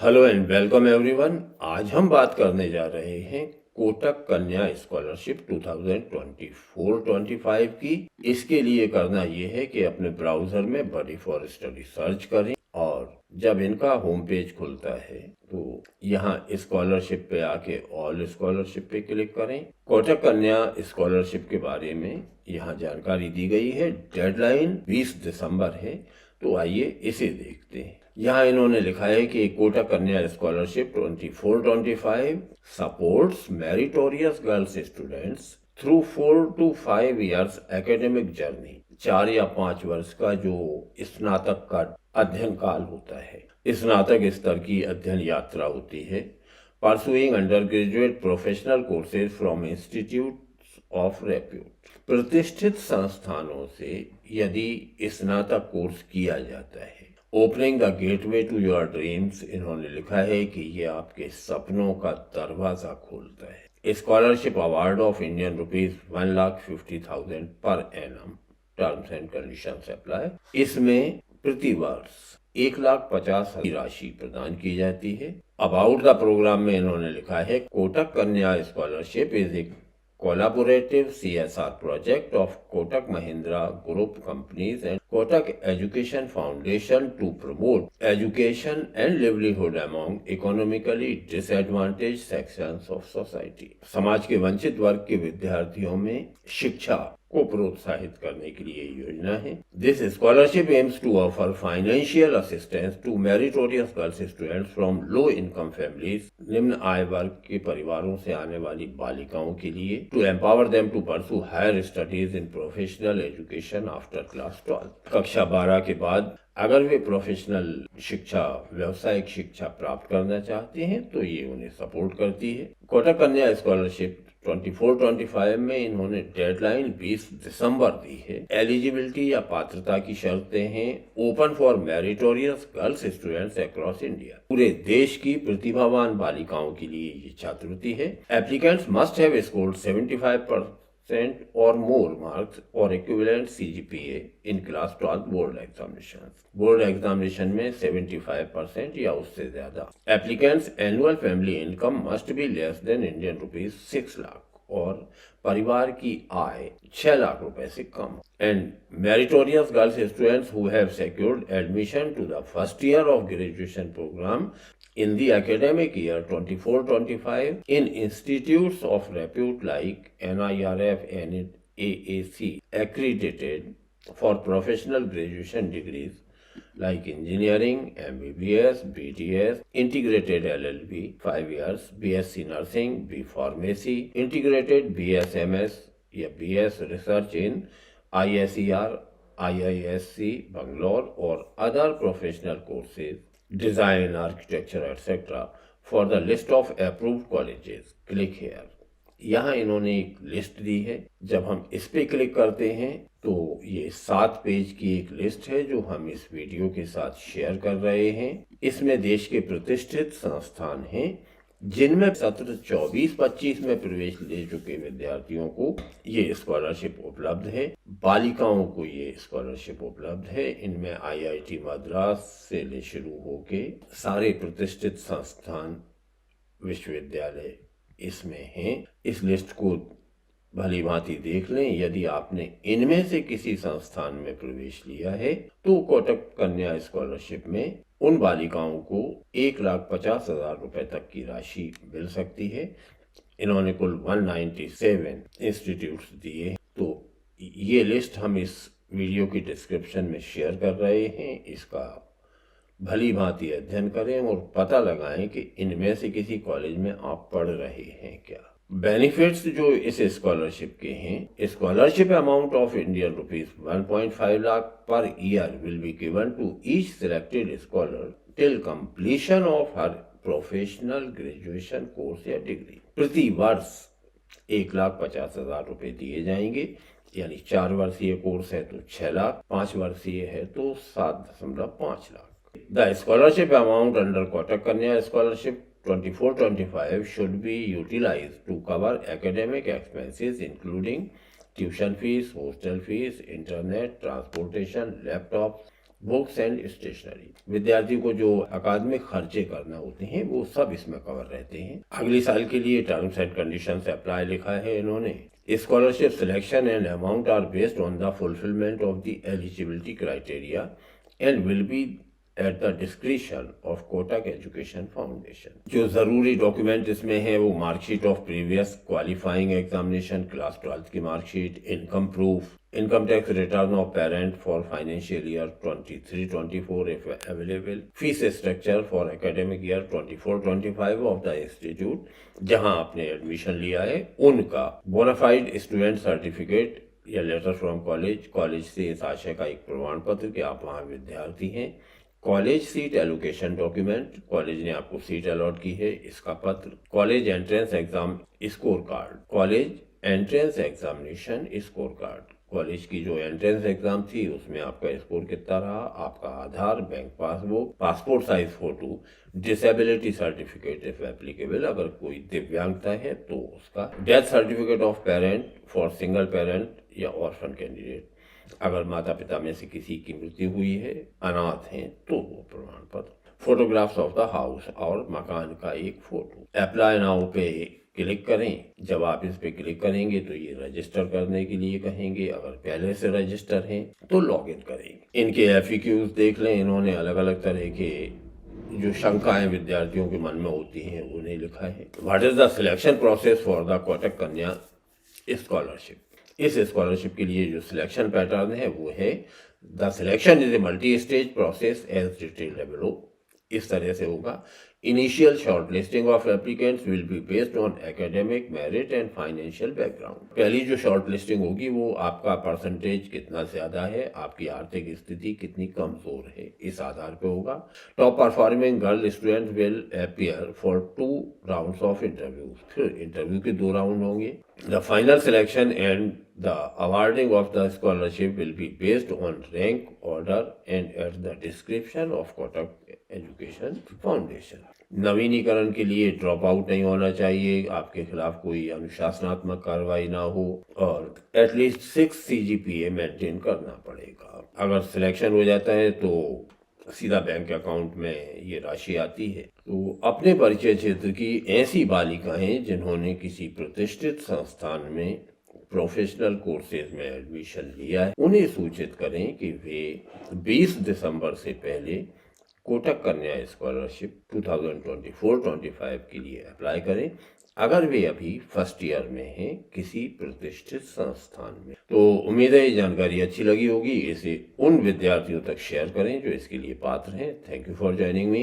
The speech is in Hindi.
Hello and welcome everyone. आज हम बात करने जा रहे हैं कोटक कन्या स्कॉलरशिप 2024-25 की। इसके लिए करना ये है कि अपने ब्राउजर में बडी फॉर स्टडी सर्च करें और जब इनका होम पेज खुलता है तो यहाँ स्कॉलरशिप पे आके ऑल स्कॉलरशिप पे क्लिक करें। कोटक कन्या स्कॉलरशिप के बारे में यहाँ जानकारी दी गई है। डेडलाइन 20 दिसंबर है, तो आइए इसे देखते हैं। यहाँ इन्होंने लिखा है कि कोटक कन्या scholarship 24-25 supports meritorious girls students through 4 to 5 years academic journey. 4 या 5 वर्ष का जो स्नातक का अध्ययन काल होता है, स्नातक स्तर की अध्ययन यात्रा होती है। Pursuing under graduate professional courses from institute of repute, प्रतिष्ठित संस्थानों से यदि स्नातक कोर्स किया जाता है। Opening the gateway to your dreams, इन्होंने लिखा है कि ये आपके सपनों का दरवाजा खोलता है। Scholarship award of Indian rupees 1,50,000 per annum, terms and conditions apply. इसमें प्रति वर्ष 1,50,000 की राशि प्रदान की जाती है। अबाउट द प्रोग्राम में इन्होंने लिखा है कोटक कन्या scholarship is a collaborative CSR project of Kotak Mahindra Group companies and Kotak Education Foundation to promote education and livelihood among economically disadvantaged sections of society। समाज के वंचित वर्ग के विद्यार्थियों में शिक्षा को प्रोत्साहित करने के लिए योजना है। This scholarship aims to offer financial assistance to meritorious girls students from low income families, निम्न आय वर्ग के परिवारों से आने वाली बालिकाओं के लिए, to empower them to pursue higher studies in professional education after class 12। कक्षा 12 के बाद अगर वे प्रोफेशनल शिक्षा, व्यावसायिक शिक्षा प्राप्त करना चाहते हैं तो ये उन्हें सपोर्ट करती है। कोटक कन्या स्कॉलरशिप 24-25 में इन्होंने डेडलाइन 20 दिसंबर दी है। एलिजिबिलिटी या पात्रता की शर्तें हैं open for meritorious girls students across India, पूरे देश की प्रतिभावान बालिकाओं के लिए ये छात्रवृत्ति है। Applicants must have scored 75% or more marks or equivalent CGPA in class 12 board examination. Board examination में 75% या उससे ज्यादा। Applicants annual family income must be less than Indian rupees 6 lakh और परिवार की आय 6 लाख रुपए से कम। And meritorious girls students who have secured admission to the first year of graduation programme in the academic year 24-25 in institutes of repute like NIRF and AAC accredited for professional graduation degrees like engineering, MBBS, BTS, integrated LLB 5 years, BSc nursing, B pharmacy, integrated BSMS या BS research in ISER, IISc Bangalore और other professional courses, design, architecture, etc. for the list of approved colleges. Click here. यहाँ इन्होंने एक लिस्ट दी है। जब हम इस पे क्लिक करते हैं तो ये 7 पेज की एक लिस्ट है जो हम इस वीडियो के साथ शेयर कर रहे हैं। इसमें देश के प्रतिष्ठित संस्थान हैं जिनमें सत्र 24-25 में प्रवेश ले चुके विद्यार्थियों को ये स्कॉलरशिप उपलब्ध है। बालिकाओं को ये स्कॉलरशिप उपलब्ध है। इनमें IIT मद्रास से ले शुरू होके सारे प्रतिष्ठित संस्थान, विश्वविद्यालय इसमें हैं। इस लिस्ट को भली भांति देख लें। यदि आपने इनमें से किसी संस्थान में प्रवेश लिया है तो कोटक कन्या स्कॉलरशिप में उन बालिकाओं को 1,50,000 रुपए तक की राशि मिल सकती है। इन्होंने कुल 197 इंस्टीट्यूट्स दिए। तो ये लिस्ट हम इस वीडियो की डिस्क्रिप्शन में शेयर कर रहे हैं। इसका भली भांति अध्ययन करें और पता लगाएं कि इनमें से किसी कॉलेज में आप पढ़ रहे हैं क्या। बेनिफिट्स जो इस स्कॉलरशिप के हैं, scholarship amount of Indian rupees 1.5 lakh per year will be given to each selected scholar till completion of her professional graduation course या डिग्री। प्रति वर्ष 1,50,000 रुपए दिए जाएंगे। यानी 4 वर्षीय कोर्स है तो 6 लाख, 5 वर्षीय है तो 7.5 lakh. The scholarship amount under Kotak कन्या scholarship 24-25 should be utilized to cover academic expenses including tuition fees, hostel fees, internet, transportation, laptops, books and stationery. विद्यार्थी को जो अकादमिक खर्चे करना होते हैं वो सब इसमें कवर रहते हैं। अगले साल के लिए टर्म्स एंड कंडीशंस अप्लाई लिखा है इन्होंने। Scholarship selection and amount are based on the fulfillment of the eligibility criteria and will be at the discretion of Kotak Education Foundation। जो जरूरी डॉक्यूमेंट इसमें है वो marksheet of previous qualifying examination, class 12 की marksheet, income proof, income tax return of parent for financial year 23-24 if available, fees structure for academic year 24-25 of the institute जहां आपने एडमिशन लिया है उनका बोनाफाइड स्टूडेंट सर्टिफिकेट या लेटर फ्रॉम कॉलेज से इस आशय का एक प्रमाण पत्र कि आप वहां विद्यार्थी हैं, college seat allocation document, college ने आपको सीट अलॉट की है इसका पत्र, college entrance exam score card, college entrance examination score card, college की जो एंट्रेंस एग्जाम थी उसमें आपका स्कोर कितना रहा, आपका Aadhaar, bank passbook, passport size photo, disability certificate if applicable, अगर कोई दिव्यांगता है तो उसका, death certificate of parent for single parent या ऑर्फन कैंडिडेट, अगर माता पिता में से किसी की मृत्यु हुई है, अनाथ हैं तो वो प्रमाण पत्र, फोटोग्राफ्स ऑफ द हाउस और मकान का एक फोटो। अप्लाई नाउ पे क्लिक करें। जब आप इस पे क्लिक करेंगे तो ये रजिस्टर करने के लिए कहेंगे, अगर पहले से रजिस्टर हैं तो लॉगिन करेंगे। इनके FAQs देख लें, इन्होंने अलग अलग तरह के जो शंकाएं विद्यार्थियों के मन में होती हैं उन्हें लिखा है। What is the selection process for the Kotak कन्या स्कॉलरशिप। इस स्कॉलरशिप के लिए जो सिलेक्शन पैटर्न है वो है the selection is a multi stage process as detailed below. इस तरह से होगा। Initial short listing of applicants will be based on academic merit and financial background. पहली जो शॉर्ट लिस्टिंग होगी वो आपका परसेंटेज कितना ज्यादा है, आपकी आर्थिक स्थिति कितनी कमजोर है, इस आधार पे होगा। Top performing girl student will appear for 2 rounds of interview. फिर इंटरव्यू के 2 राउंड होंगे। The final selection and the awarding of the scholarship will be based on rank, order and at the discretion of Kotak Education Foundation। नवीनीकरण के लिए ड्रॉप आउट नहीं होना चाहिए, आपके खिलाफ कोई अनुशासनात्मक कार्रवाई ना हो और एटलीस्ट 6 CGPA मेंटेन करना पड़ेगा। अगर सिलेक्शन हो जाता है तो सीधा बैंक अकाउंट में ये राशि आती है। तो अपने परिचय क्षेत्र की ऐसी बालिकाएं जिन्होंने किसी प्रतिष्ठित संस्थान में प्रोफेशनल कोर्सेज में एडमिशन लिया है उन्हें सूचित करें कि वे 20 दिसंबर से पहले कोटक कन्या स्कॉलरशिप 2024-25 के लिए अप्लाई करें, अगर वे अभी फर्स्ट ईयर में हैं किसी प्रतिष्ठित संस्थान में। तो उम्मीद है ये जानकारी अच्छी लगी होगी। इसे उन विद्यार्थियों तक शेयर करें जो इसके लिए पात्र हैं। Thank you for joining me.